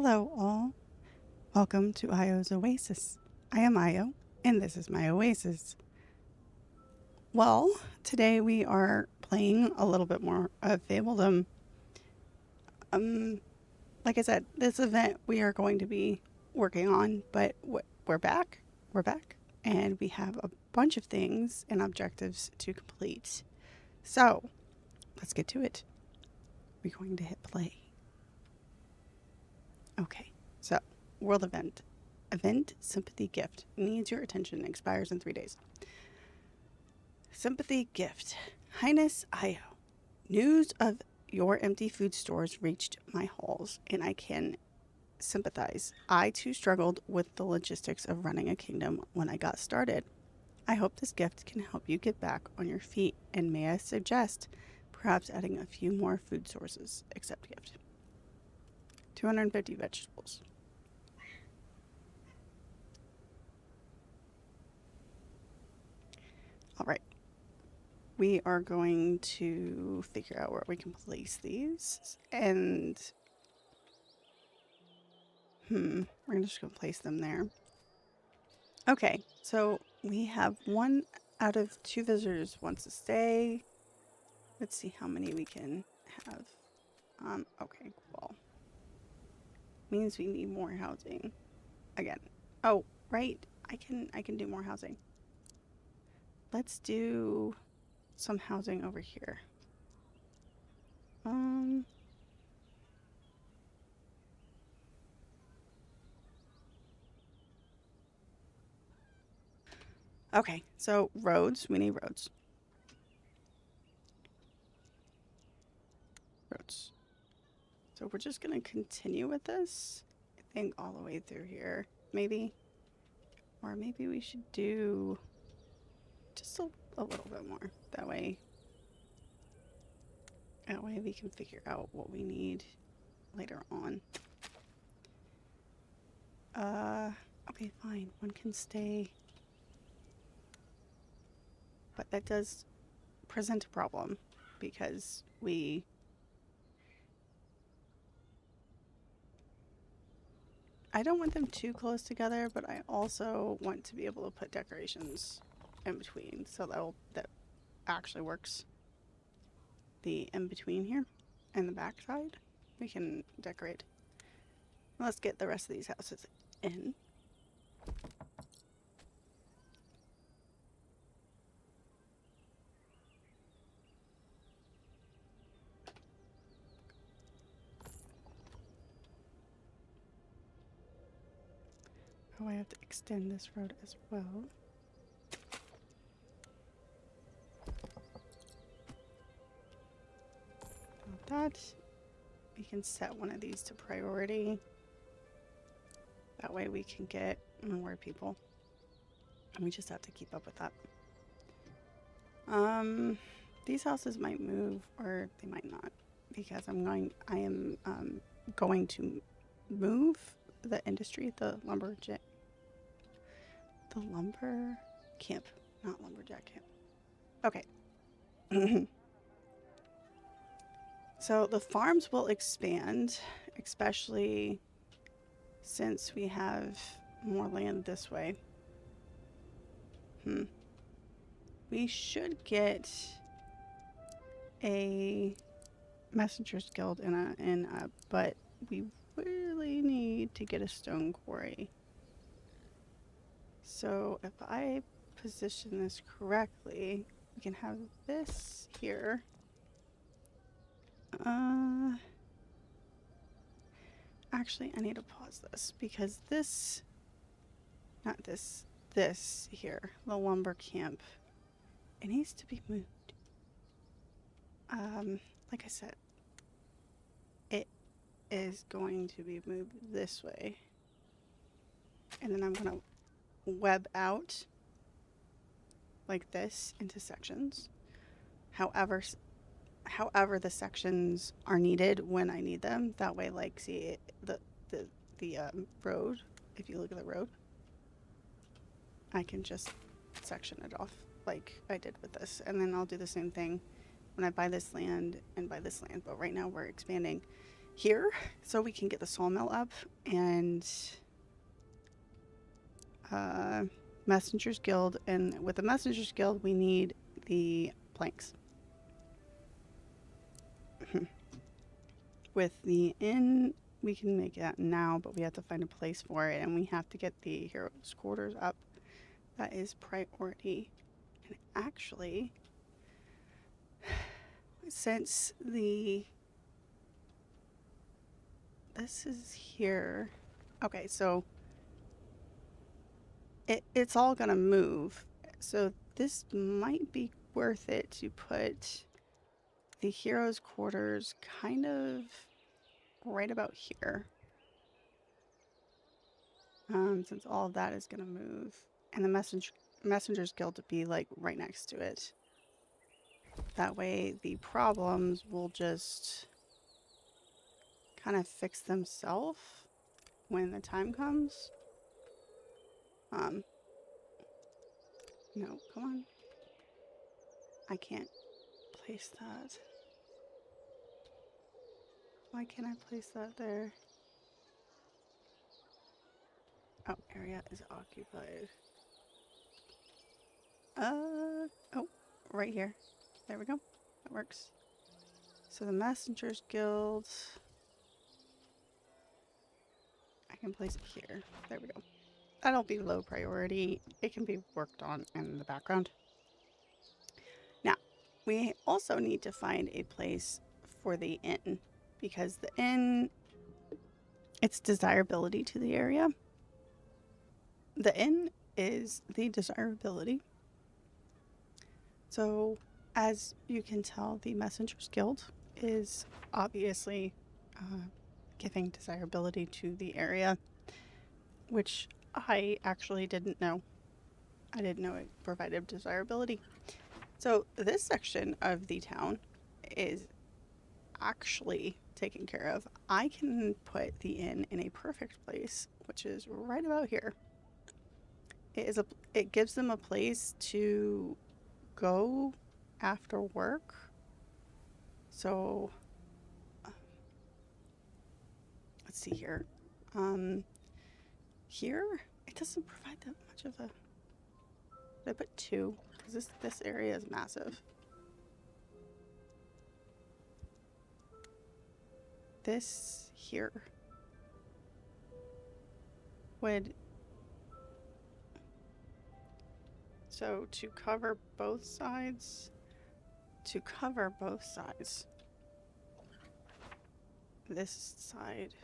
Hello all, welcome to AeiosOasis. I am Aio, and this is my oasis. Well, today we are playing a little bit more of Fabledom. Like I said, this event we are going to be working on, but we're back. We're back, and we have a bunch of things and objectives to complete. So, let's get to it. We're going to hit play. Okay, so world event. Event Sympathy Gift. Needs your attention. Expires in 3 days. Sympathy Gift. Highness Aio. News of your empty food stores reached my halls, and I can sympathize. I too struggled with the logistics of running a kingdom when I got started. I hope this gift can help you get back on your feet, and may I suggest perhaps adding a few more food sources. Accept gift. 250 vegetables. All right. We are going to figure out where we can place these, and we're just going to place them there. Okay, so we have 1 out of 2 visitors wants to stay. Let's see how many we can have. Okay, well, means we need more housing again. Oh, right, I can do more housing. Let's do some housing over here. Okay, so roads, we need roads. Roads. So we're just going to continue with this, I think, all the way through here, maybe. Or maybe we should do just a little bit more. That way we can figure out what we need later on. Okay, fine. 1 can stay. But that does present a problem because I don't want them too close together, but I also want to be able to put decorations in between, so that actually works. The in between here and the back side, we can decorate. Let's get the rest of these houses in. Oh, I have to extend this road as well. That, we can set one of these to priority. That way we can get more people. And we just have to keep up with that. These houses might move or they might not, because I am going to move the industry, the lumber camp, not lumberjack camp. Okay. So the farms will expand, especially since we have more land this way. We should get a Messengers Guild but we really need to get a stone quarry. So if I position this correctly, we can have this here. Actually, I need to pause this because this here, the lumber camp, it needs to be moved. Like I said, it is going to be moved this way. And then I'm going to web out like this into sections. However, the sections are needed when I need them. That way, like, see the road, if you look at the road, I can just section it off like I did with this. And then I'll do the same thing when I buy this land and buy this land. But right now we're expanding here so we can get the sawmill up and Messengers Guild. And with the Messengers Guild, we need the planks. With the inn, we can make that now, but we have to find a place for it, and we have to get the heroes' quarters up. That is priority. And actually, since this is here. Okay, so it's all gonna move. So this might be worth it to put the heroes' quarters kind of right about here. Since all of that is gonna move. And the Messengers Guild to be like right next to it. That way the problems will just kind of fix themselves when the time comes. No, come on. I can't place that. Why can't I place that there? Oh, area is occupied. Oh, right here. There we go. That works. So the Messengers Guild, I can place it here. There we go. That'll be low priority. It can be worked on in the background. Now, we also need to find a place for the inn, because the inn, its desirability to the area. The inn is the desirability. So, as you can tell, the Messengers Guild is obviously giving desirability to the area, which I actually didn't know. I didn't know it provided desirability. So this section of the town is actually taken care of. I can put the inn in a perfect place, which is right about here. It gives them a place to go after work. So let's see here. Here it doesn't provide that much of a. I put 2 because this area is massive. This here would. So to cover both sides. This side.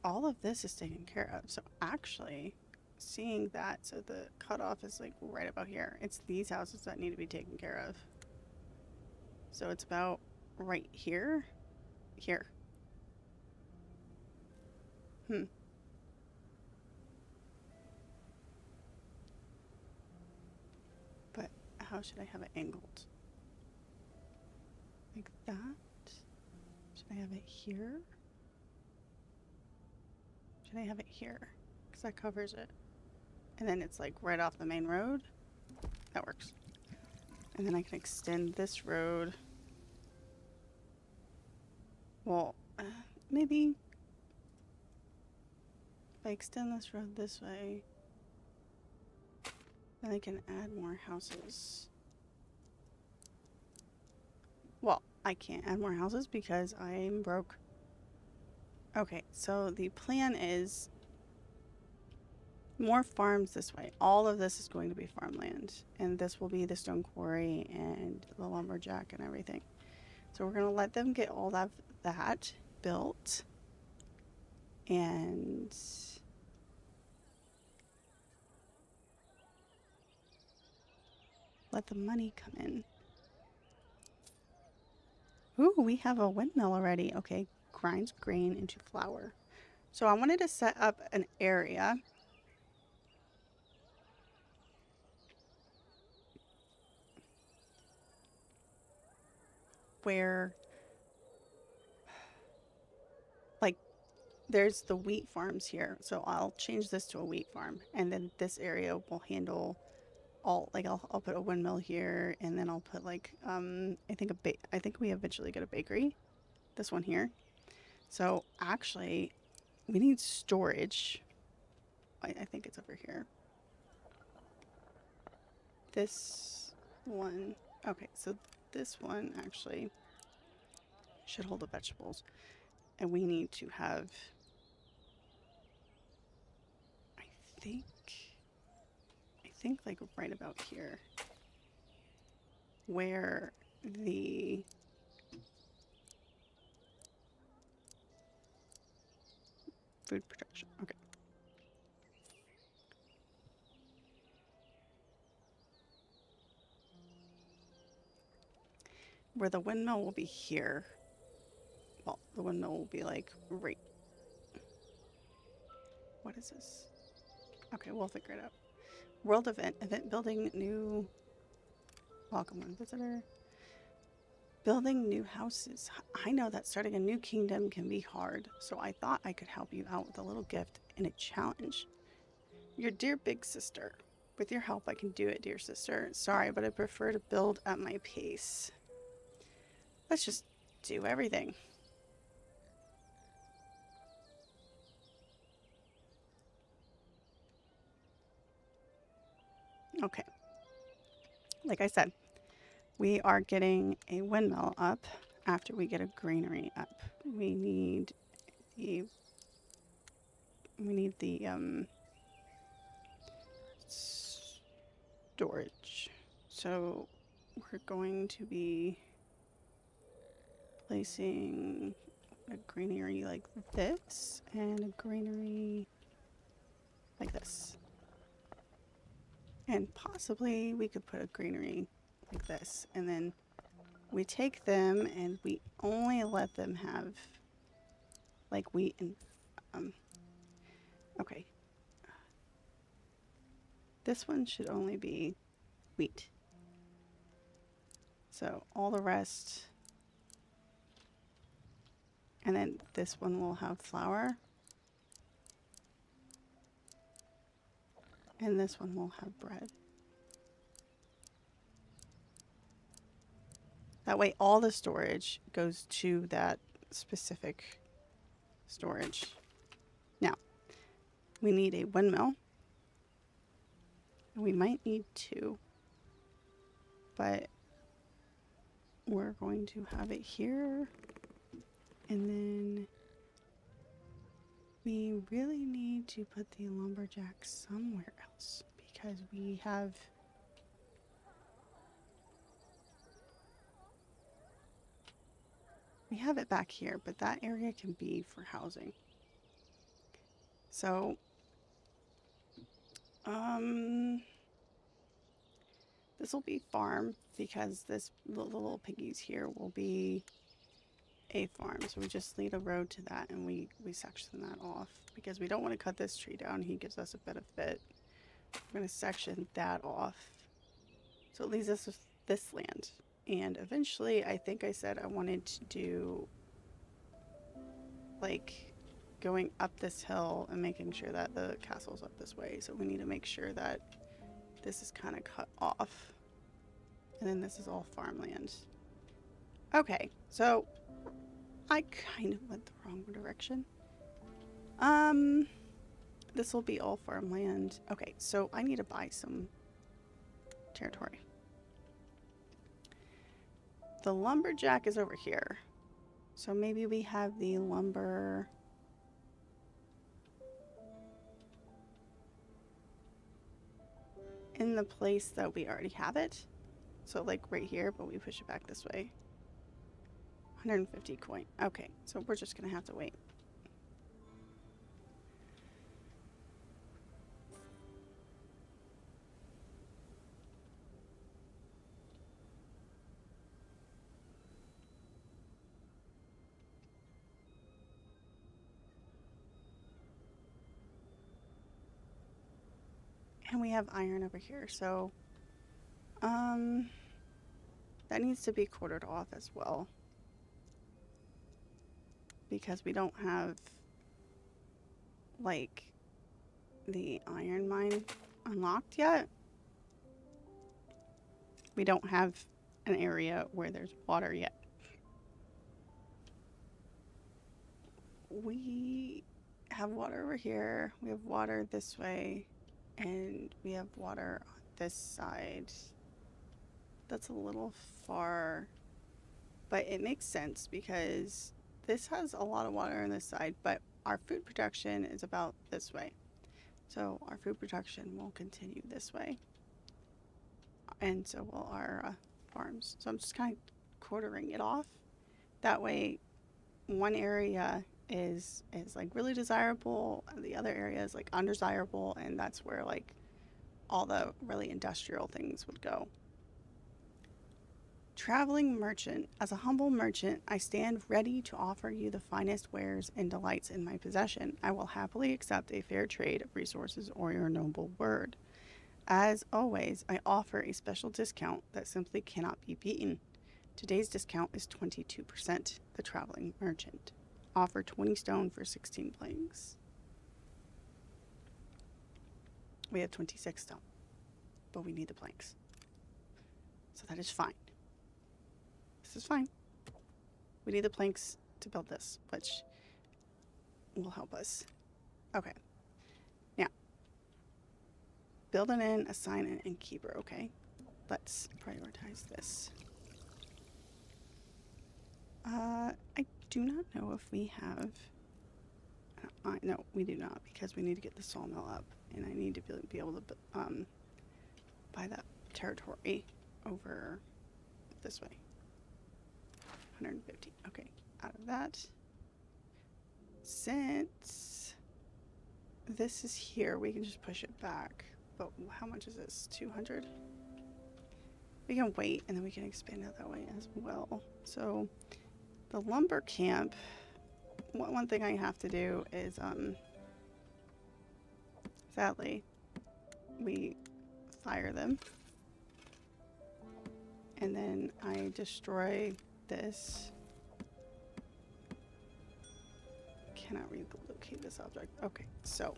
All of this is taken care of. So actually, seeing that, so the cutoff is like right about here. It's these houses that need to be taken care of. So it's about right here. Here. But how should I have it angled? Like that? Should I have it here? Should I have it here? Because that covers it. And then it's like right off the main road. That works. And then I can extend this road. Well, maybe if I extend this road this way, then I can add more houses. Well, I can't add more houses because I'm broke. Okay, so the plan is more farms this way. All of this is going to be farmland, and this will be the stone quarry and the lumberjack and everything. So we're going to let them get all of that built, and let the money come in. Ooh, we have a windmill already. Okay, grinds grain into flour. So I wanted to set up an area where, like, there's the wheat farms here. So I'll change this to a wheat farm, and then this area will handle all, like, I'll put a windmill here, and then I'll put like I think we eventually get a bakery. this one here. So actually, we need storage. I think it's over here. This one. Okay, so this one actually should hold the vegetables. And we need to have, I think like right about here, where the food production. Okay. Where the windmill will be here. Well, the windmill will be like right. What is this? Okay, we'll figure it out. World event. Event building new. Welcome one visitor. Building new houses. I know that starting a new kingdom can be hard, so I thought I could help you out with a little gift and a challenge. Your dear big sister. With your help, I can do it, dear sister. Sorry, but I prefer to build at my pace. Let's just do everything. Okay. Like I said, we are getting a windmill up after we get a greenery up. We need the storage. So we're going to be placing a greenery like this and a greenery like this. And possibly we could put a greenery like this. And then we take them and we only let them have like wheat and okay. This one should only be wheat. So all the rest. And then this one will have flour. And this one will have bread. That way all the storage goes to that specific storage. Now, we need a windmill. We might need two. But we're going to have it here. And then we really need to put the lumberjack somewhere else because we have it back here, but that area can be for housing. So this will be farm because the little piggies here will be a farm. So we just lead a road to that and we section that off because we don't want to cut this tree down. He gives us a benefit. We're going to section that off. So it leaves us with this land. And eventually, I think I said I wanted to do like going up this hill and making sure that the castle's up this way. So we need to make sure that this is kind of cut off. And then this is all farmland. Okay, so I kind of went the wrong direction. This will be all farmland. Okay, so I need to buy some territory. The lumberjack is over here. So maybe we have the lumber in the place that we already have it. So like right here, but we push it back this way. 150 coin. Okay, so we're just gonna have to wait. And we have iron over here, so that needs to be quartered off as well. Because we don't have like the iron mine unlocked yet. We don't have an area where there's water yet. we have water over here. We have water this way. And we have water on this side. That's a little far. But it makes sense because this has a lot of water on this side. But our food production is about this way. So our food production will continue this way. And so will our farms. So I'm just kind of quartering it off. That way, one area is like really desirable, and the other area is like undesirable, and that's where like all the really industrial things would go. Traveling merchant. As a humble merchant, I stand ready to offer you the finest wares and delights in my possession. I will happily accept a fair trade of resources or your noble word. As always, I offer a special discount that simply cannot be beaten. Today's discount is 22%. The traveling merchant. Offer 20 stone for 16 planks. We have 26 stone, but we need the planks. So that is fine. This is fine. We need the planks to build this, which will help us. Okay. Now, build an inn, assign an innkeeper. Okay. Let's prioritize this. I do not know if we have... no, we do not, because we need to get the sawmill up, and I need to be able to buy that territory over this way. 150. Okay, out of that. Since this is here, we can just push it back. But how much is this? 200? We can wait, and then we can expand it that way as well. So the lumber camp, one thing I have to do is, sadly, we fire them. And then I destroy this. Cannot relocate this object. Okay, so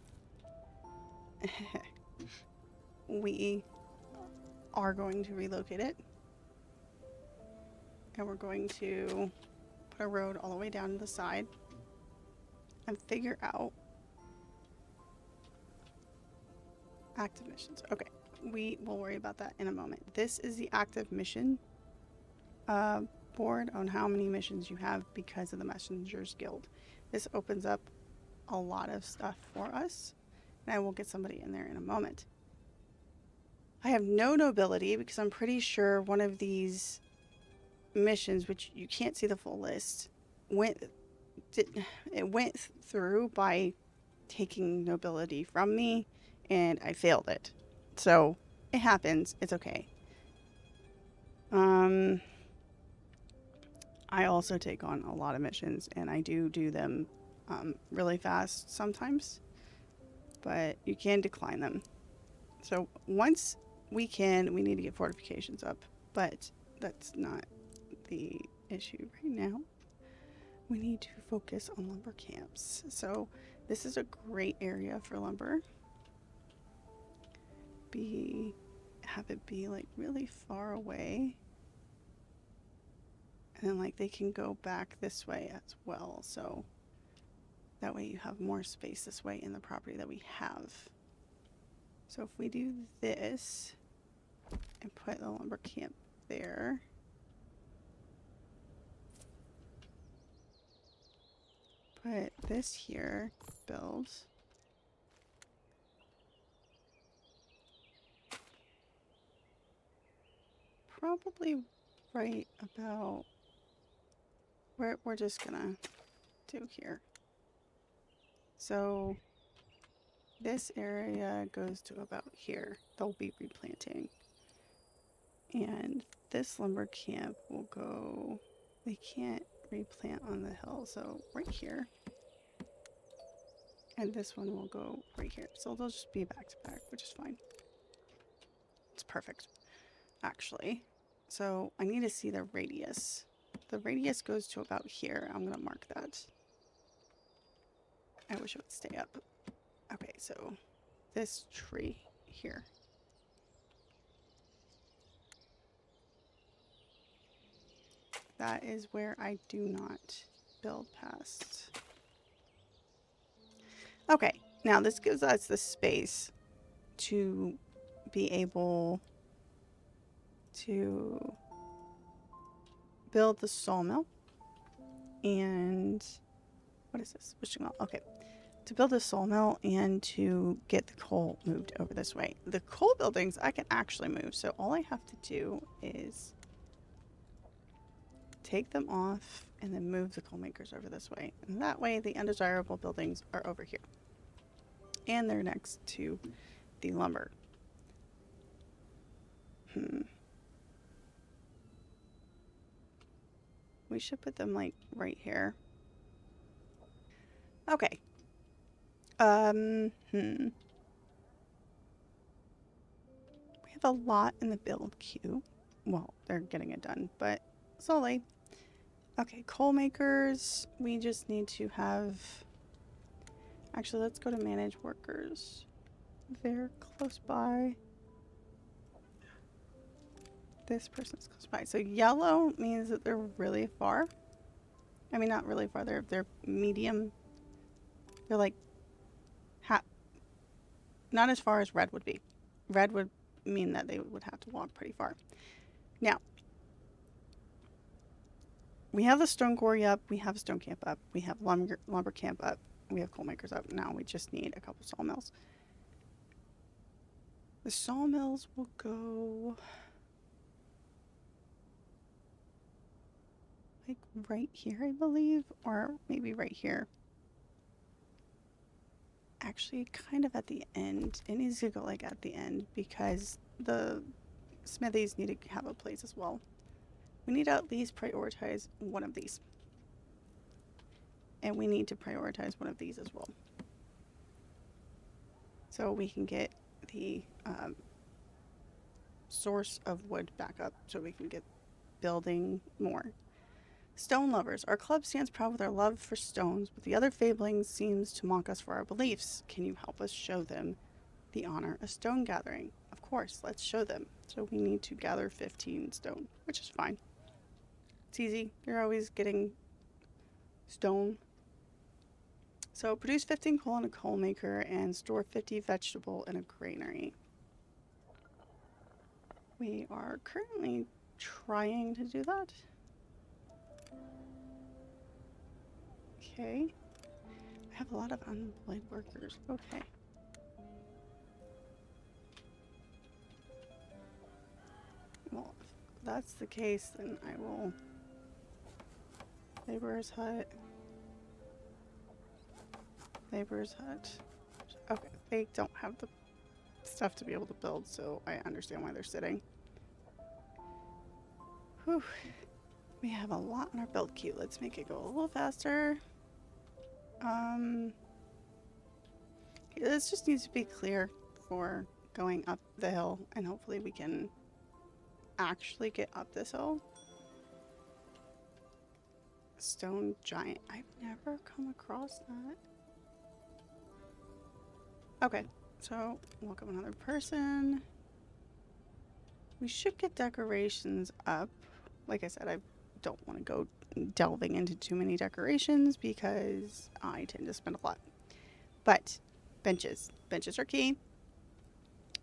we are going to relocate it. And we're going to put a road all the way down to the side and figure out active missions. Okay, we will worry about that in a moment. This is the active mission board on how many missions you have because of the Messengers Guild. This opens up a lot of stuff for us, and I will get somebody in there in a moment. I have no nobility because I'm pretty sure one of these missions, which you can't see the full list, went through by taking nobility from me, and I failed it. So it happens. It's okay. I also take on a lot of missions, and I do them really fast sometimes, but you can decline them. So once we need to get fortifications up, but that's not the issue right now. We need to focus on lumber camps. So this is a great area for lumber. Have it be like really far away. And then like they can go back this way as well. So that way you have more space this way in the property that we have. So if we do this and put the lumber camp there. Put this here, build. Probably right about where we're just gonna do here. So this area goes to about here. They'll be replanting. And this lumber camp will go, they can't replant on the hill, so right here. And this one will go right here. So they'll just be back to back, which is fine. It's perfect, actually. So I need to see the radius. The radius goes to about here. I'm going to mark that. I wish it would stay up. Okay, so this tree here. That is where I do not build past. Okay, now this gives us the space to be able to build the sawmill and what is this? Wishing well. Okay. To build a sawmill and to get the coal moved over this way. The coal buildings I can actually move, so all I have to do is take them off and then move the coal makers over this way. And that way the undesirable buildings are over here. And they're next to the lumber. We should put them like right here. Okay. We have a lot in the build queue. Well, they're getting it done, but slowly. Okay, coal makers. We just need to have... Actually, let's go to manage workers. They're close by. This person's close by. So yellow means that they're really far. I mean, not really far. They're medium. They're like... not as far as red would be. Red would mean that they would have to walk pretty far. Now, we have the stone quarry up. We have stone camp up. We have lumber camp up. We have coal makers up. Now we just need a couple sawmills. The sawmills will go like right here, I believe, or maybe right here. Actually, kind of at the end. It needs to go like at the end because the smithies need to have a place as well. We need to at least prioritize one of these. And we need to prioritize one of these as well. So we can get the source of wood back up so we can get building more. Stone lovers. Our club stands proud with our love for stones, but the other fablings seems to mock us for our beliefs. Can you help us show them the honor of stone gathering? Of course, let's show them. So we need to gather 15 stone, which is fine. It's easy. You're always getting stone. So produce 15 coal in a coal maker and store 50 vegetable in a granary. We are currently trying to do that. Okay. I have a lot of unemployed workers. Okay. Well, if that's the case, then I will... Laborer's hut. Laborer's hut. Okay, they don't have the stuff to be able to build, so I understand why they're sitting. Whew. We have a lot in our build queue. Let's make it go a little faster. This just needs to be clear for going up the hill, and hopefully we can actually get up this hill. Stone giant. I've never come across that. Okay, so welcome another person. We should get decorations up. Like I said, I don't want to go delving into too many decorations because I tend to spend a lot. But benches. Benches are key.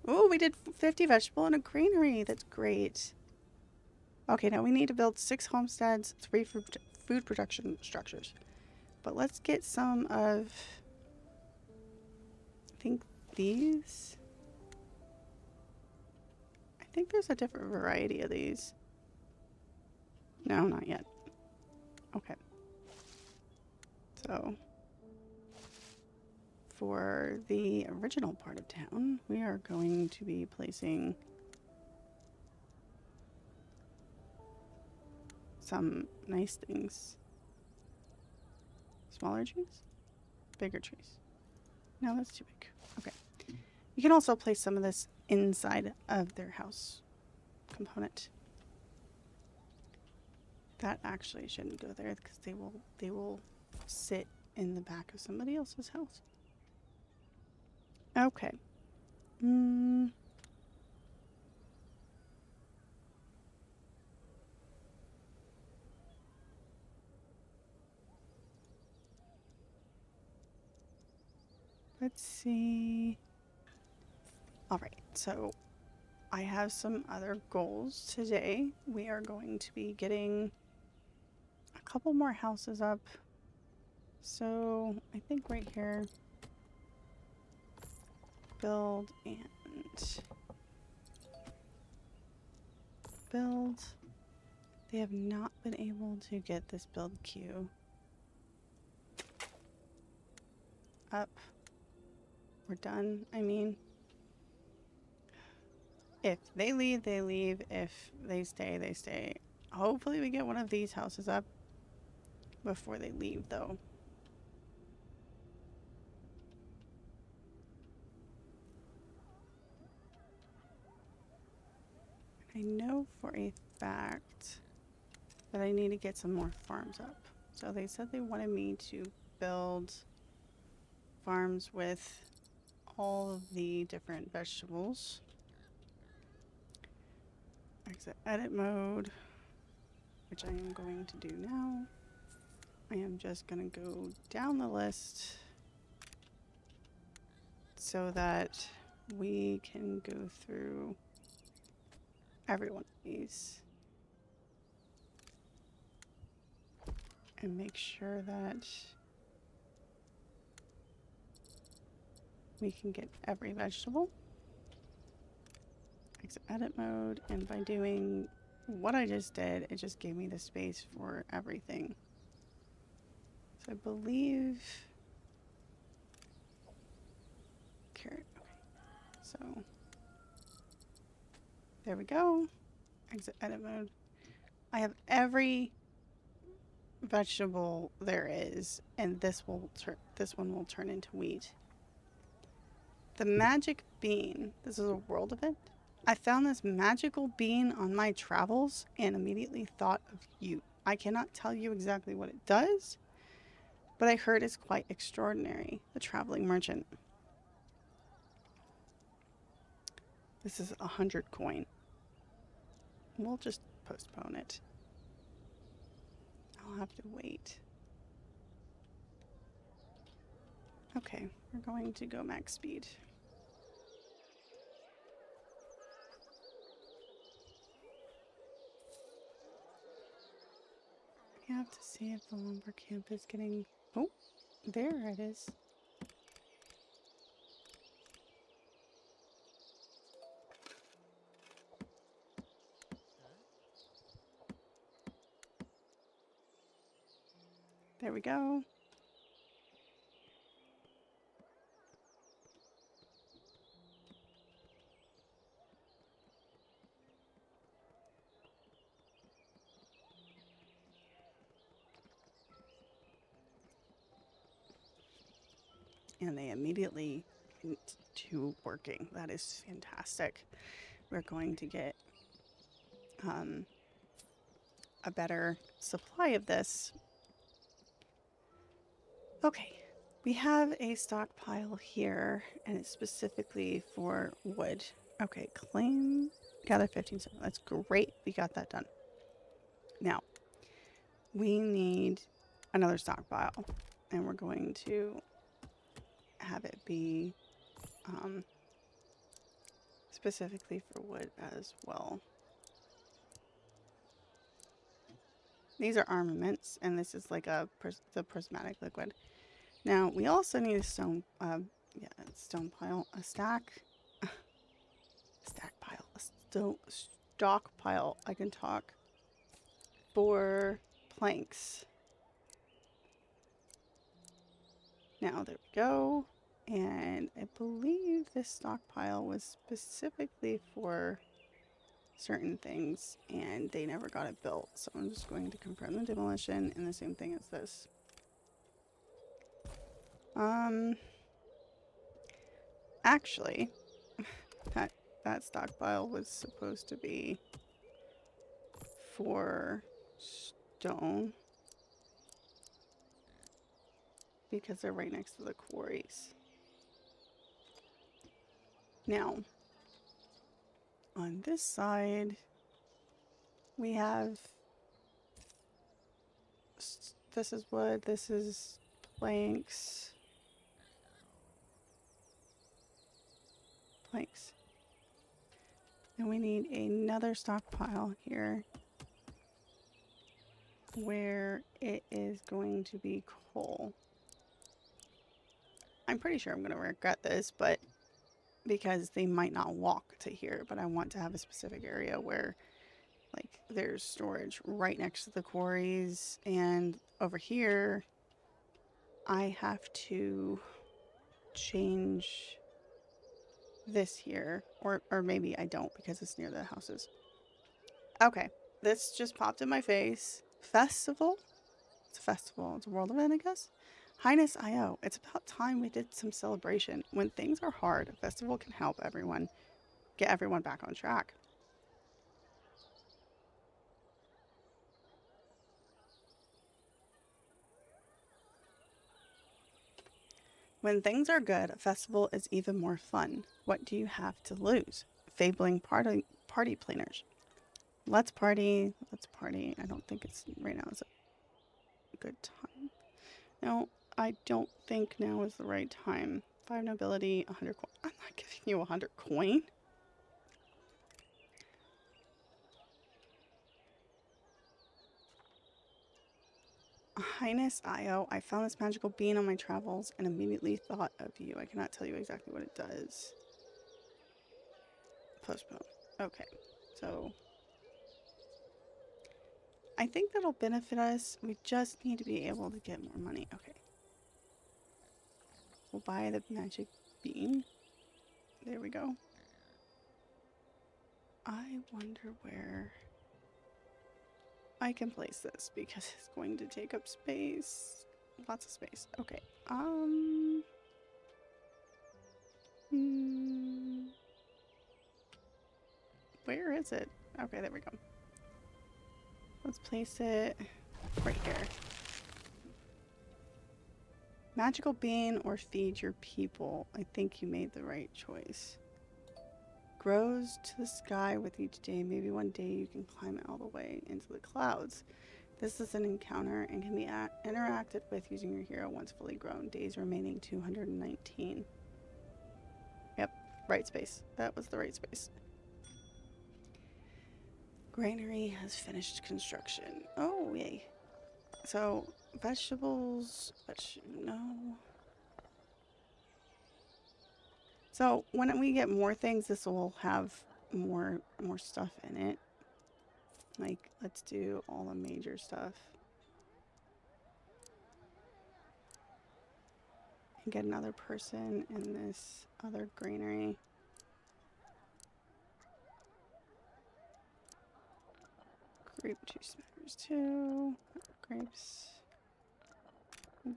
Oh, we did 50 vegetable and a greenery. That's great. Okay, now we need to build 6 homesteads, 3 food production structures. But let's get some of... I think these... I think there's a different variety of these. No, not yet. Okay. So, for the original part of town, we are going to be placing some nice things. Smaller trees? Bigger trees? No, that's too big. Okay. You can also place some of this inside of their house component. That actually shouldn't go there because they will sit in the back of somebody else's house. Okay. Let's see. All right, so I have some other goals today. We are going to be getting a couple more houses up. So I think right here, build and build. They have not been able to get this build queue up. We're done. I mean, if they leave, they leave. If they stay, they stay. Hopefully we get one of these houses up before they leave, though. I know for a fact that I need to get some more farms up. So they said they wanted me to build farms with all of the different vegetables. Exit edit mode, which I am going to do now. I am just going to go down the list so that we can go through every one of these and make sure that we can get every vegetable. Exit edit mode, and by doing what I just did, it just gave me the space for everything. So I believe carrot. Okay, so there we go. Exit edit mode. I have every vegetable there is, and this one will turn into wheat. The magic bean. This is a world event. I found this magical bean on my travels and immediately thought of you. I cannot tell you exactly what it does, but I heard it's quite extraordinary. The traveling merchant. This is 100 coin. We'll just postpone it. I'll have to wait. Okay, we're going to go max speed. We have to see if the lumber camp is getting... Oh, there it is. There we go. And they immediately went to working. That is fantastic. We're going to get a better supply of this. Okay, we have a stockpile here, and it's specifically for wood. Okay, claim, gather 15. That's great. We got that done. Now, we need another stockpile, and we're going to have it be specifically for wood as well. These are armaments, and this is like the prismatic liquid. Now, we also need a stone, stone pile, a stack pile, stockpile. I can talk. For planks. Now, there we go. And I believe this stockpile was specifically for certain things, and they never got it built. So I'm just going to confirm the demolition and the same thing as this. Actually, that stockpile was supposed to be for stone because they're right next to the quarries. Now, on this side, we have, this is wood, this is planks. planks. And we need another stockpile here where it is going to be coal. I'm pretty sure I'm going to regret this, but because they might not walk to here, but I want to have a specific area where like there's storage right next to the quarries, and over here I have to change this here, or maybe I don't because it's near the houses. Okay, this just popped in my face. Festival? It's a festival. It's a world event, I guess. Highness IO. It's about time we did some celebration. When things are hard, a festival can help everyone get everyone back on track. When things are good, a festival is even more fun. What do you have to lose? Fabling party planners. Let's party. Let's party. I don't think it's right now is a good time. No, I don't think now is the right time. 5 nobility, 100 coin. I'm not giving you 100 coin. Highness IO, I found this magical bean on my travels and immediately thought of you. I cannot tell you exactly what it does. Postpone. Okay, so I think that'll benefit us. We just need to be able to get more money. Okay. We'll buy the magic bean. There we go. I wonder where I can place this because it's going to take up space. Lots of space. Okay. Where is it? Okay, there we go. Let's place it right here. Magical bean or feed your people. I think you made the right choice. Grows to the sky with each day. Maybe one day you can climb it all the way into the clouds. This is an encounter and can be interacted with using your hero once fully grown. Days remaining 219. Yep, right space. That was the right space. Greenery has finished construction. Oh, yay. So, vegetables, no. So, when we get more things, this will have more stuff in it. Like, let's do all the major stuff. And get another person in this other greenery. Grape juice matters too. Grapes.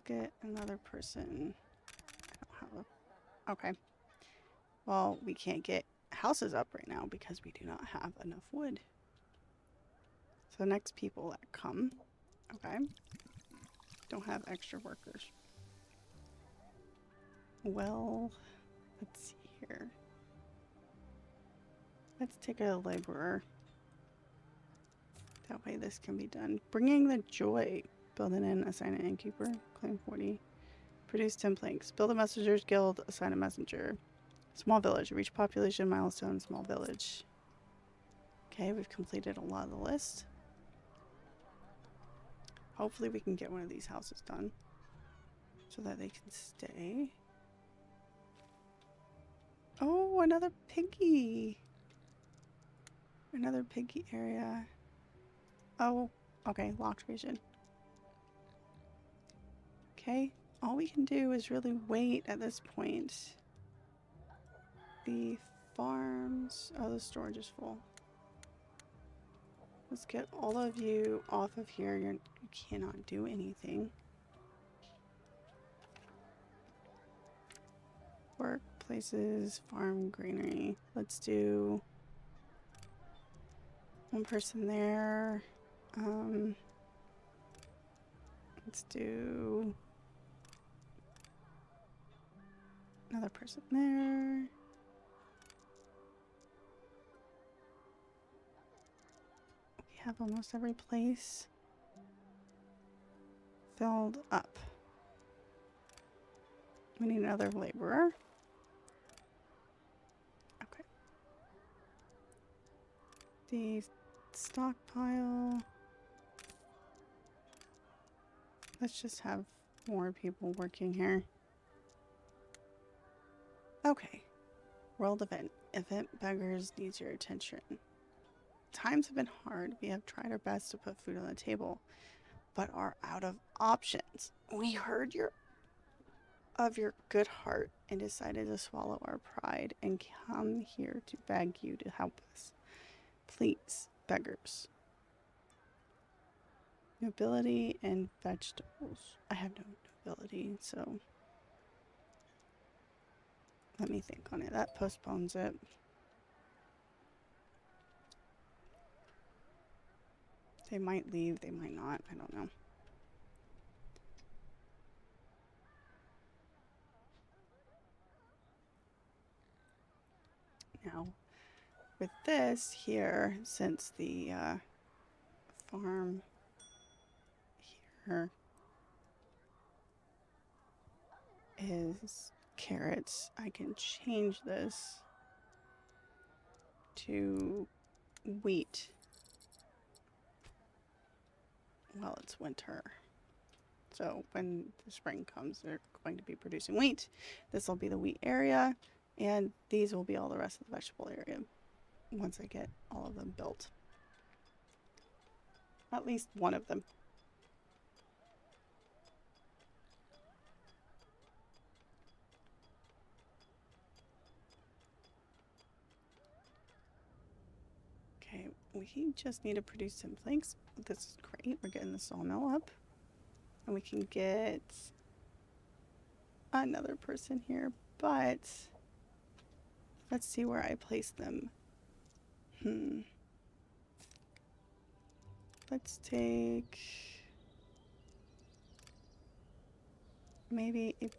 Get another person. I don't have a... Okay. Well, we can't get houses up right now because we do not have enough wood. So the next people that come, okay, don't have extra workers. Well, let's see here. Let's take a laborer. That way this can be done. Bringing the joy. Build an inn, assign an innkeeper, claim 40. Produce 10 planks. Build a messenger's guild, assign a messenger. Small village. Reach population milestone, small village. Okay, we've completed a lot of the list. Hopefully we can get one of these houses done so that they can stay. Oh, another piggy. Another piggy area. Oh, okay, locked region. Okay, all we can do is really wait at this point. The farms, oh, the storage is full. Let's get all of you off of here. You cannot do anything. Workplaces, farm, greenery. Let's do one person there. Let's do another person there. We have almost every place filled up. We need another laborer. the stockpile. Let's just have more people working here. Okay. World event. Event beggars needs your attention. Times have been hard. We have tried our best to put food on the table, but are out of options. We heard of your good heart and decided to swallow our pride and come here to beg you to help us. Please, beggars. Nobility and vegetables. I have no nobility, so let me think on it. That postpones it. They might leave, they might not. I don't know. Now, with this here, since the farm here is carrots, I can change this to wheat while it's winter. So when the spring comes, they're going to be producing wheat. This will be the wheat area, and these will be all the rest of the vegetable area once I get all of them built. At least one of them. Okay, we just need to produce some planks. This is great. We're getting the sawmill up. And we can get another person here, but let's see where I place them. Let's take maybe a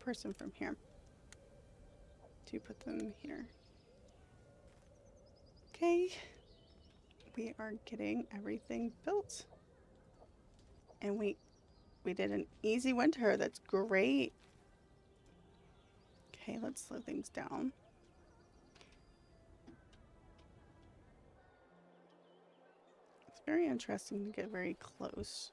person from here to put them here. Okay, we are getting everything built. And we did an easy winter. That's great. Okay, let's slow things down. It's very interesting to get very close.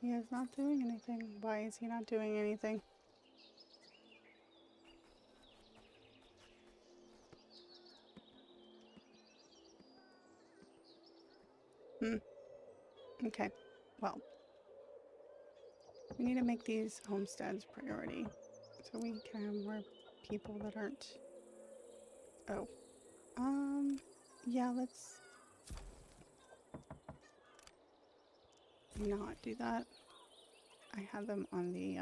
He is not doing anything. Why is he not doing anything? Okay, well, we need to make these homesteads priority so we can have more people that aren't... Oh. Yeah, let's not do that. I have them on the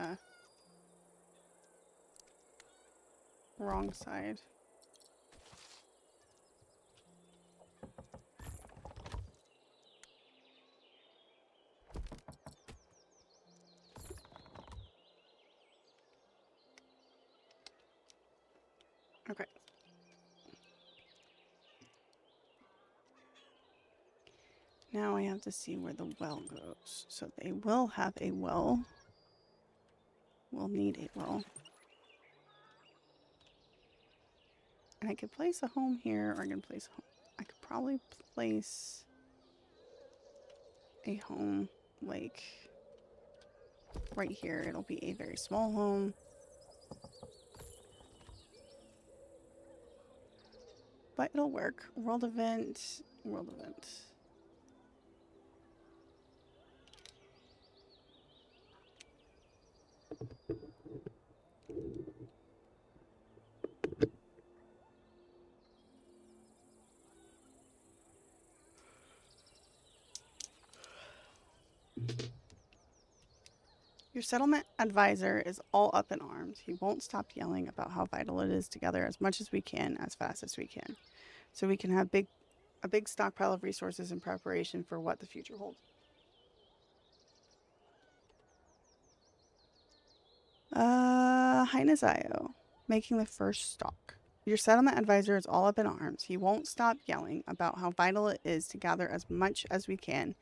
wrong side. Okay. Now I have to see where the well goes. So they will have a well. We'll need a well. And I could place a home here, or I can place a home. I could probably place a home like right here. It'll be a very small home. But it'll work. World event, world event. Your settlement advisor is all up in arms. He won't stop yelling about how vital it is to gather as much as we can, as fast as we can, so we can have a big stockpile of resources in preparation for what the future holds. Highness Io, making the first stock. Your settlement advisor is all up in arms. He won't stop yelling about how vital it is to gather as much as we can,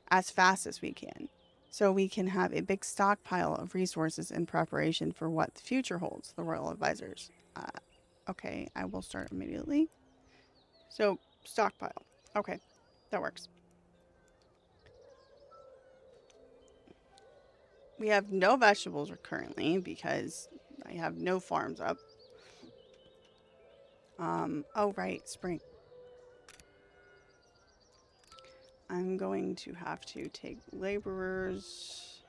as fast as we can, so we can have a big stockpile of resources in preparation for what the future holds, the royal advisors. Okay, I will start immediately. So, stockpile. Okay, that works. We have no vegetables currently because I have no farms up. Oh right, spring. I'm going to have to take laborers.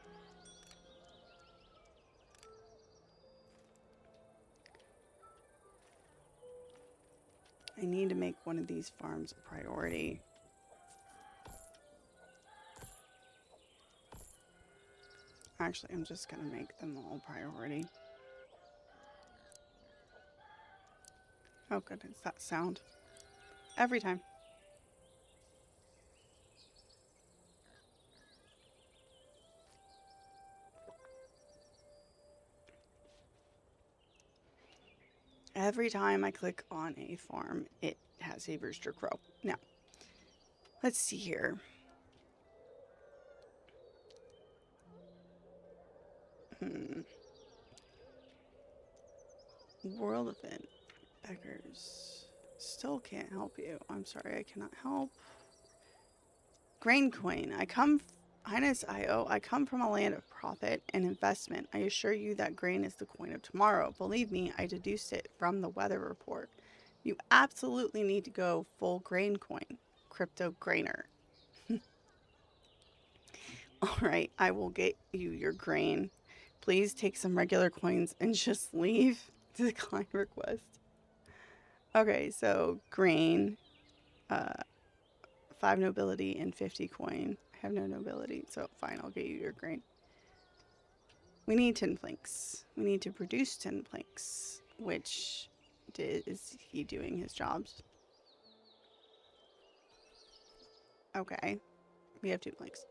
I need to make one of these farms a priority. Actually, I'm just going to make them all priority. Oh goodness, that sound. Every time. Every time I click on a farm, it has a rooster crow. Now, let's see here. World event. Beggars. Still can't help you. I'm sorry, I cannot help. Grain coin. Highness Io, I come from a land of profit and investment. I assure you that grain is the coin of tomorrow. Believe me, I deduced it from the weather report. You absolutely need to go full grain coin. Crypto grainer. All right, I will get you your grain. Please take some regular coins and just leave. Decline request. Okay, so grain, 5 nobility and 50 coin. I have no nobility, so fine, I'll get you your grain. We need tin planks. We need to produce tin planks. Which is he doing his jobs? Okay, we have 2 planks.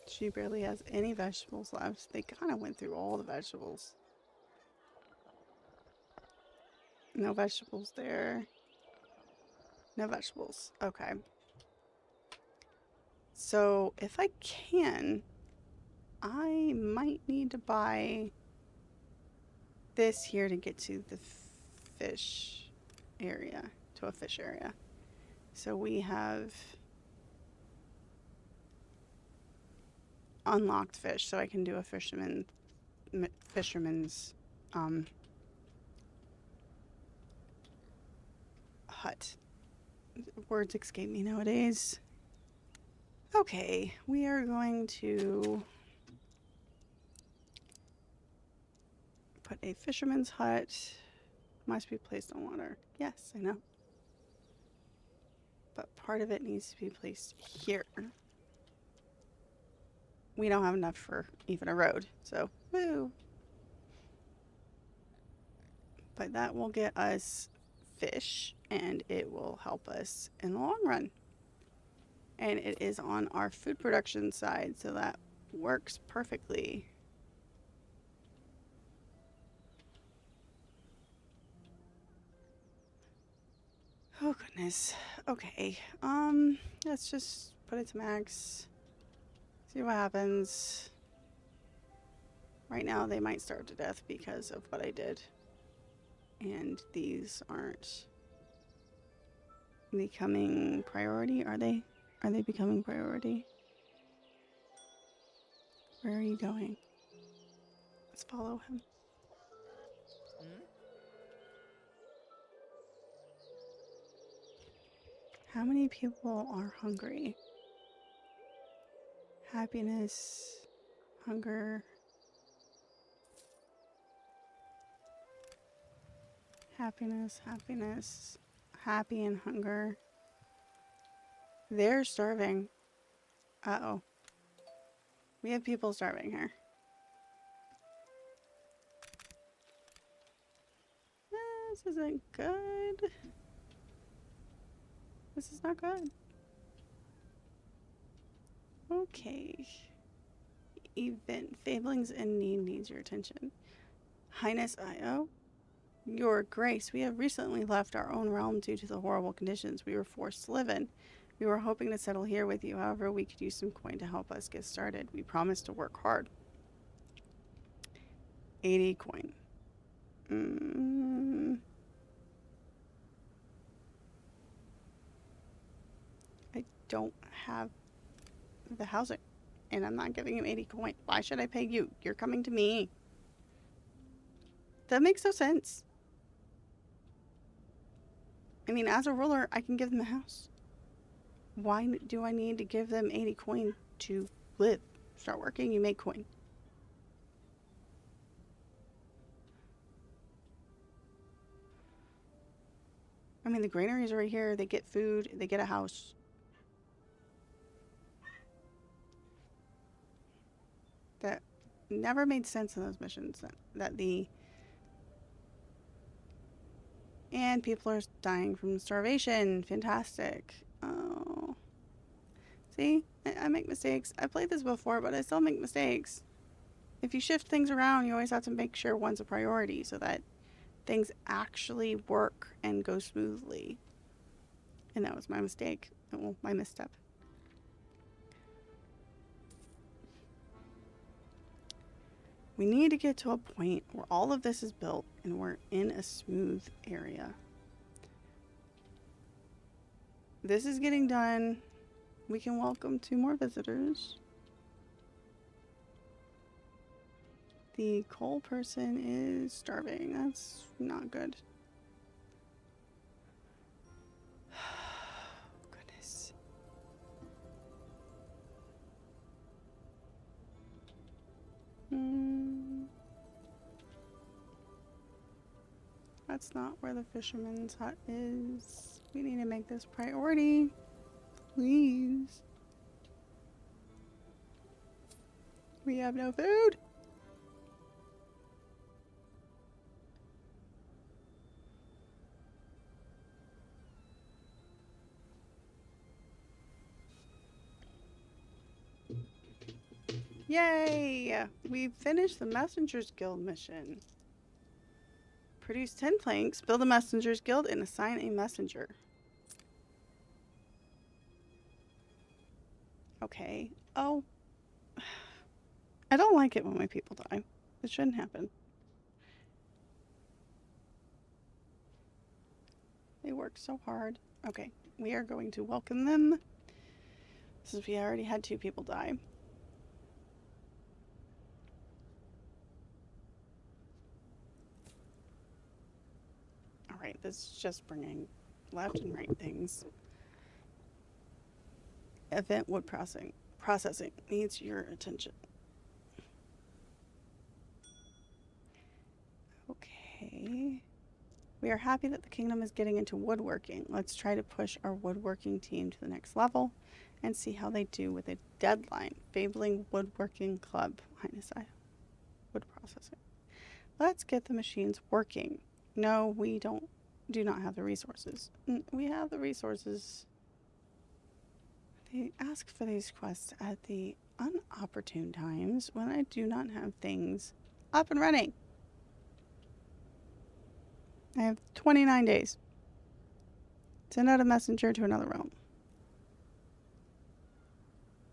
She barely has any vegetables left. They kind of went through all the vegetables. No vegetables there. No vegetables. Okay. So if I can, I might need to buy this here to get to the fish area, to a fish area. So we have unlocked fish, so I can do a fisherman's hut. Words escape me nowadays. Okay, we are going to put a fisherman's hut. Must be placed on water. Yes, I know. But part of it needs to be placed here. We don't have enough for even a road, so woo. But that will get us fish, and it will help us in the long run. And it is on our food production side, so that works perfectly. Oh goodness. Okay. Let's just put it to max. See what happens. Right now they might starve to death because of what I did. And these aren't becoming priority, are they? Are they becoming priority? Where are you going? Let's follow him. How many people are hungry? Happiness, hunger, happiness, happiness, happy and hunger. They're starving. Uh-oh. We have people starving here. This isn't good. This is not good. Okay. Event. Fablings in need needs your attention. Highness Io. Your Grace, we have recently left our own realm due to the horrible conditions we were forced to live in. We were hoping to settle here with you. However, we could use some coin to help us get started. We promise to work hard. 80 coin. I don't have the housing, and I'm not giving you 80 coin. Why should I pay you? You're coming to me. That makes no sense. I mean, as a ruler, I can give them a house. Why do I need to give them 80 coin to live? Start working, you make coin. I mean, the greeneries are right here. They get food. They get a house. That never made sense in those missions. And people are dying from starvation. Fantastic. Oh. See? I make mistakes. I played this before, but I still make mistakes. If you shift things around, you always have to make sure one's a priority so that things actually work and go smoothly. And that was my mistake. Well, my misstep. We need to get to a point where all of this is built and we're in a smooth area. This is getting done. We can welcome 2 more visitors. The coal person is starving. That's not good. Goodness. That's not where the fisherman's hut is. We need to make this priority. Please. We have no food. Yay! We finished the Messengers Guild mission. Produce 10 planks, build a Messengers Guild, and assign a messenger. Okay. Oh. I don't like it when my people die. It shouldn't happen. They work so hard. Okay. We are going to welcome them, since we already had 2 people die. Alright, this is just bringing left and right things. Event wood processing needs your attention. Okay. We are happy that the kingdom is getting into woodworking. Let's try to push our woodworking team to the next level and see how they do with a deadline. Fabling Woodworking Club. Highness Io. Wood processing. Let's get the machines working. No, we do not have the resources. We have the resources. They ask for these quests at the unopportune times when I do not have things up and running. I have 29 days. Send out a messenger to another realm.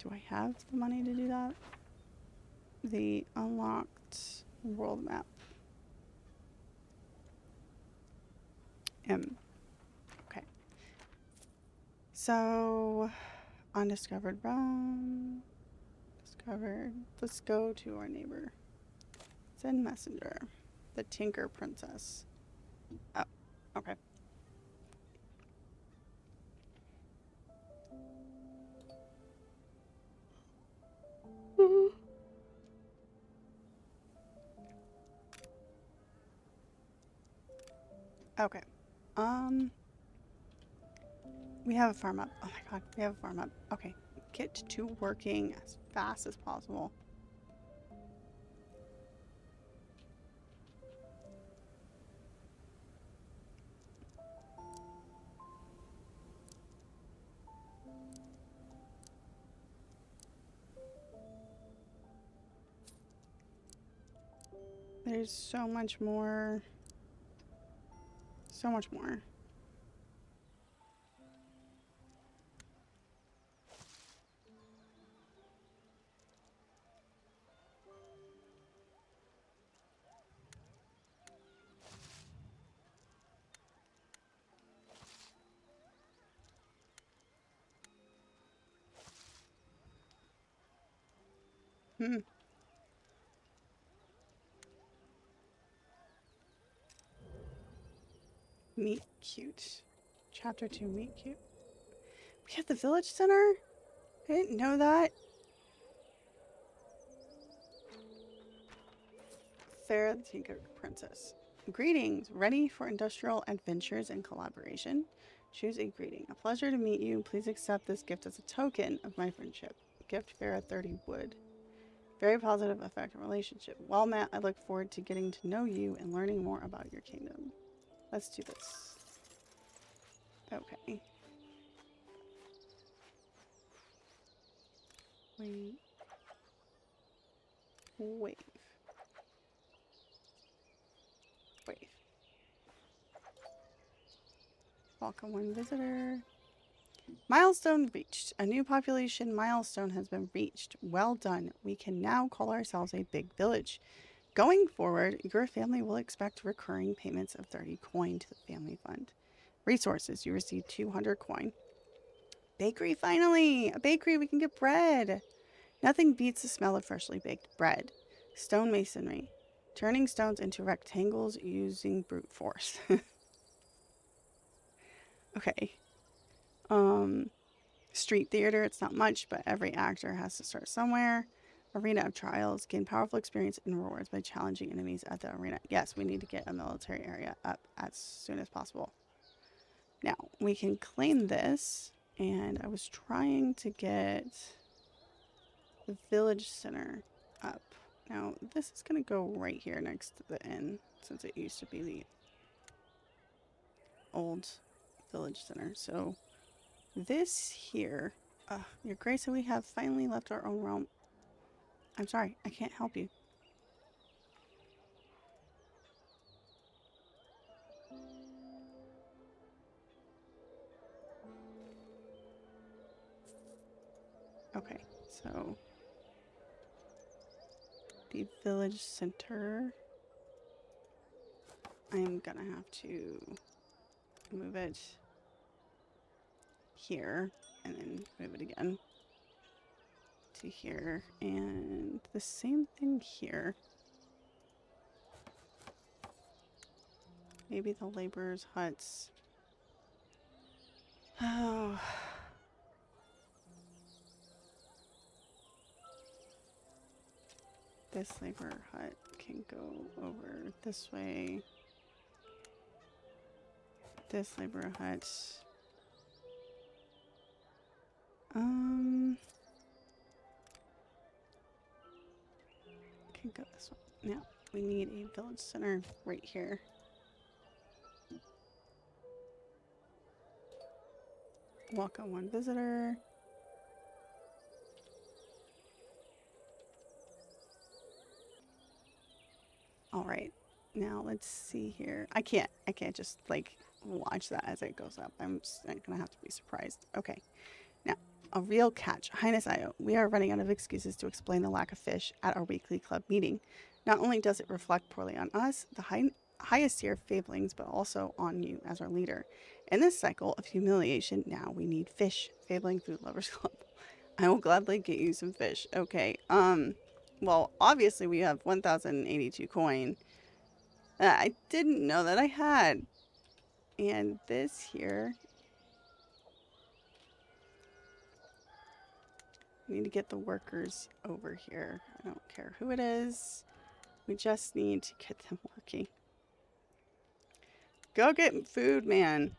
Do I have the money to do that? The unlocked world map. Okay. So, undiscovered realm. Discovered. Let's go to our neighbor. Send messenger. The Tinker Princess. Oh, okay. Okay. We have a farm up. Oh my god, we have a farm up. Okay. Get to working as fast as possible. There's so much more. So much more. Hmm. Meet cute. Chapter 2, meet cute. We have the village center? I didn't know that. Farah the Tinker Princess. Greetings. Ready for industrial adventures and collaboration? Choose a greeting. A pleasure to meet you. Please accept this gift as a token of my friendship. Gift Farah 30 wood. Very positive effect on relationship. Well met, I look forward to getting to know you and learning more about your kingdom. Let's do this. Okay. Wait. Wave. Wave. Welcome one visitor. Milestone reached. A new population milestone has been reached. Well done. We can now call ourselves a big village. Going forward, your family will expect recurring payments of 30 coin to the family fund. Resources. You receive 200 coin. Bakery, finally! A bakery, we can get bread. Nothing beats the smell of freshly baked bread. Stone masonry. Turning stones into rectangles using brute force. Okay. Street theater, it's not much, but every actor has to start somewhere. Arena of trials. Gain powerful experience and rewards by challenging enemies at the arena. Yes, we need to get a military area up as soon as possible. Now, we can claim this, and I was trying to get the village center up. Now, this is going to go right here next to the inn, since it used to be the old village center. So, this here, Your Grace, we have finally left our own realm. I'm sorry, I can't help you. Okay, so the village center, I am gonna have to move it here and then move it again to here, and the same thing here. Maybe the laborers' huts. Oh. This laborer hut can go over this way. This laborer hut. Can go this way. Now, we need a village center right here. Welcome one visitor. All right. Now let's see here. I can't just like watch that as it goes up. I'm gonna have to be surprised. Okay. Now, a real catch. Highness Io, we are running out of excuses to explain the lack of fish at our weekly club meeting. Not only does it reflect poorly on us, the highest tier Fablings, but also on you as our leader. In this cycle of humiliation, now we need fish. Fabling Food Lovers Club. I will gladly get you some fish. Okay. Well, obviously we have 1,082 coin. I didn't know that I had. And this here. We need to get the workers over here. I don't care who it is. We just need to get them working. Go get food, man.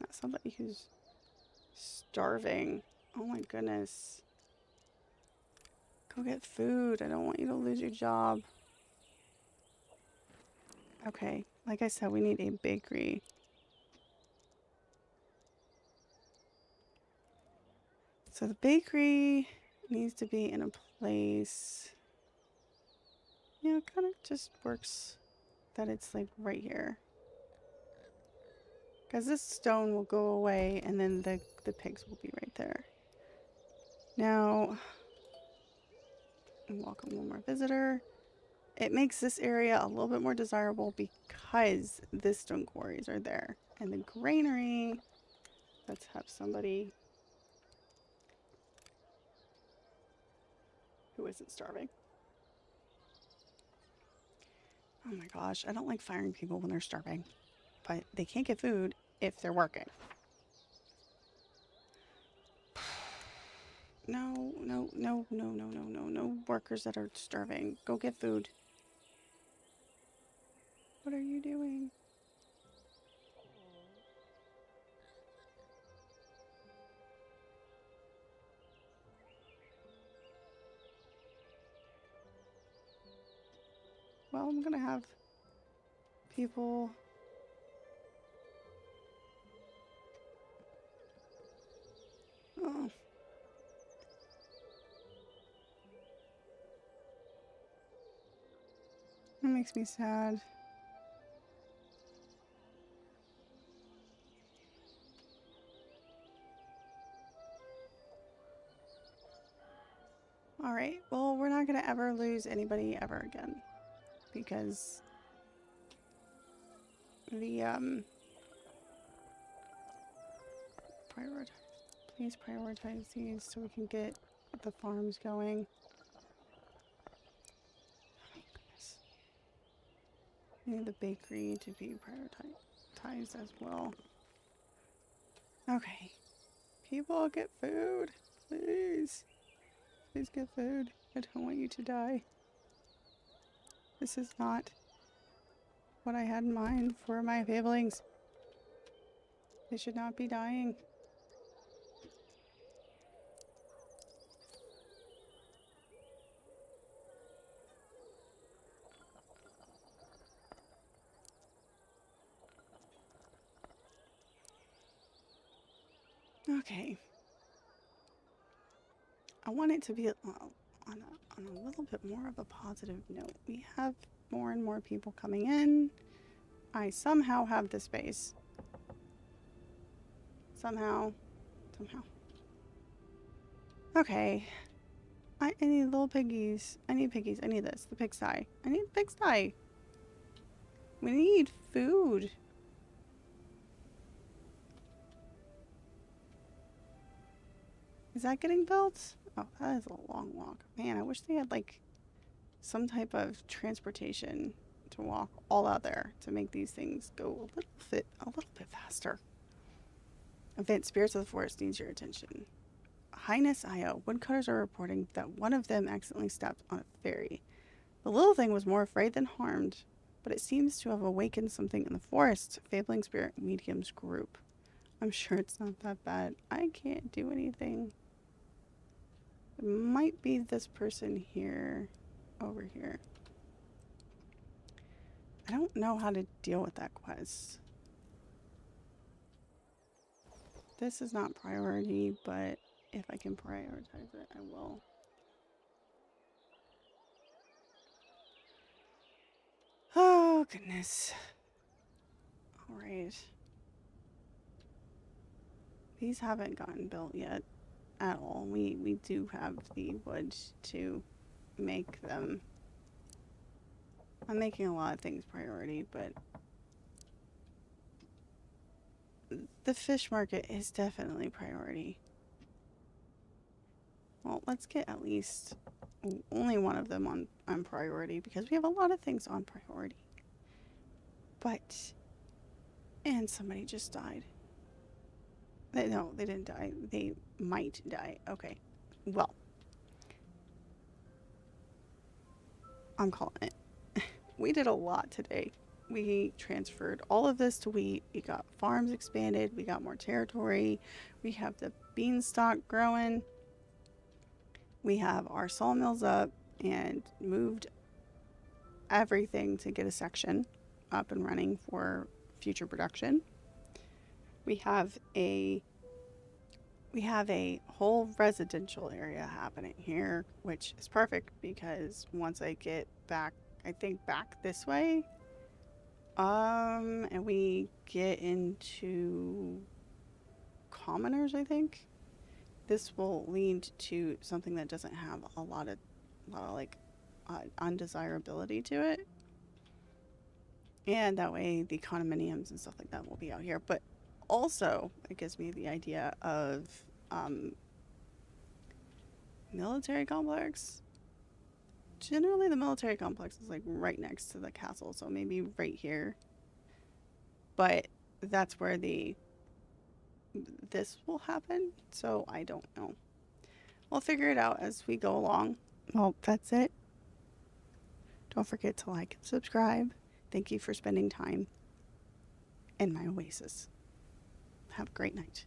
Not somebody who's starving. Oh my goodness. Go get food. I don't want you to lose your job. Okay. Like I said, we need a bakery. So the bakery needs to be in a place Yeah, it kind of just works that it's like right here. Because this stone will go away and then the pigs will be right there. Now, welcome one more visitor. It makes this area a little bit more desirable because the stone quarries are there. And the granary, let's have somebody who isn't starving. Oh my gosh, I don't like firing people when they're starving. But they can't get food if they're working. No, no, no, no, no, no, no, no workers that are starving. Go get food. What are you doing? Well, I'm gonna have people... Oh. That makes me sad. Alright, well, we're not gonna ever lose anybody ever again. Because the, please prioritize these so we can get the farms going. Oh, goodness. I need the bakery to be prioritized as well. Okay. People get food. Please. Please get food. I don't want you to die. This is not what I had in mind for my fablings. They should not be dying. Okay. I want it to be on a little bit more of a positive note. We have more and more people coming in. I somehow have the space. Somehow. Okay. I need little piggies. I need piggies. I need this. The pigsty. I need pigsty. We need food. Is that getting built? Oh, that is a long walk. Man, I wish they had like some type of transportation to walk all out there to make these things go a little bit faster. Event Spirits of the Forest needs your attention. Highness Io, woodcutters are reporting that one of them accidentally stepped on a fairy. The little thing was more afraid than harmed, but it seems to have awakened something in the forest. Fabling Spirit Mediums group. I'm sure it's not that bad. I can't do anything. It might be this person here, over here. I don't know how to deal with that quest. This is not priority, but if I can prioritize it, I will. Oh, goodness. Alright. These haven't gotten built yet at all. We do have the wood to make them. I'm making a lot of things priority, but the fish market is definitely priority. Well, let's get at least only one of them on priority because we have a lot of things on priority. But, and somebody just died. No, they didn't die. They might die. Okay. Well, I'm calling it. We did a lot today. We transferred all of this to wheat. We got farms expanded. We got more territory. We have the beanstalk growing. We have our sawmills up and moved everything to get a section up and running for future production. We have a whole residential area happening here, which is perfect because once I get back I think, back this way. And we get into commoners, I think. This will lead to something that doesn't have a lot of like undesirability to it. And that way the condominiums and stuff like that will be out here. But also it gives me the idea of military complex. Generally the military complex is like right next to the castle, so maybe right here. But that's where this will happen, so I don't know. We'll figure it out as we go along. Well, that's it. Don't forget to like and subscribe. Thank you for spending time in my oasis. Have a great night.